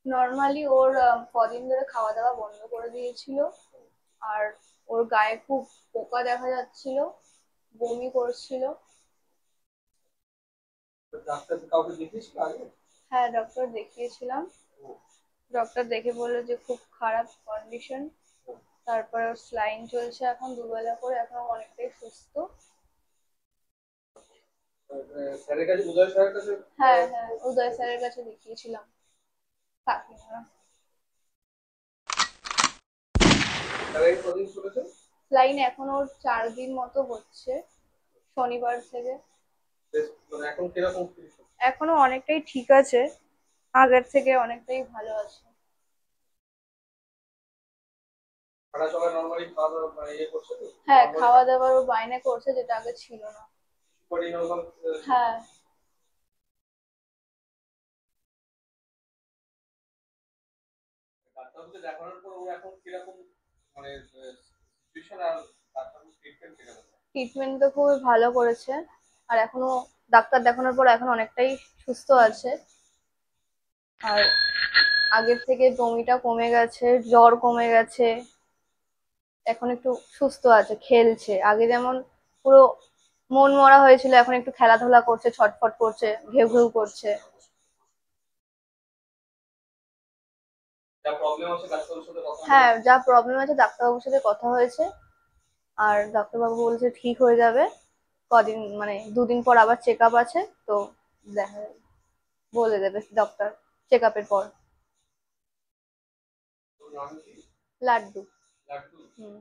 Normally ওর কদিন ধরে খাওয়া দাওয়া বন্ধ করে দিয়েছিল। আর ওর গায়ে খুব পোকা দেখা যাচ্ছিল, বমি করছিল। ডাক্তার কাউকে দেখিয়েছিল আগে? হ্যাঁ, ডক্টর দেখিয়েছিলাম। ডক্টর দেখে বললো যে খুব খারাপ কন্ডিশন। তারপরে ওর স্লাইন চলছে এখন দুবেলা করে, এখন অনেকটাই সুস্থ। স্যারের কাছে, উদয় স্যারের কাছে? হ্যাঁ হ্যাঁ, উদয় স্যারের কাছে দেখিয়েছিলাম, কাকিনাড়া। স্যারের কদিন চলেছে? স্লাইন এখন ওর 4 দিন মতো হচ্ছে, শনিবার থেকে। মানে এখন কিরকম feel করছে? এখনো অনেকটাই ঠিক আছে, আগের থেকে অনেকটাই ভালো আছে। হাঁটা চলা নর্মালি, খাওয়া দাওয়া মানে ইয়ে করছে তো? হ্যাঁ, নর্মালি খাওয়া হাঁটা দাওয়ার ও বায়না করছে, যেটা আগে ছিল না। করে নর্মাল? হ্যাঁ। ডাক্তারকে দেখানোর পর ও এখন কিরকম মানে সিচুয়েশন, আর ডাক্তারবাবু ট্রিটমেন্ট কিরকম? ট্রিটমেন্ট তো খুবই ভালো করেছে। আর এখনো ডাক্তার দেখানোর পর এখন অনেকটাই সুস্থ আছে। আর আগের থেকে বমিটা কমে গেছে, জ্বর কমে গেছে। এখন একটু সুস্থ আছে, খেলছে। আগে যেমন পুরো মন মরা হয়েছিল, এখন একটু খেলাধুলা করছে, ছটফট করছে, ঘেউ ঘেউ করছে। যা প্রবলেম আছে ডাক্তারের সাথে কথা হ্যাঁ, বলেছে? যা প্রবলেম আছে ডাক্তারবাবুর সাথে কথা হয়েছে। আর ডাক্তারবাবু বলছে ঠিক হয়ে যাবে। কদিন মানে 2 দিন পর আবার চেক আপ আছে, তো দেখা যাবে, বলে দেবে ডক্টর চেক আপের পর। তোর নাম কি? লাড্ডু। লাড্ডু? হুম।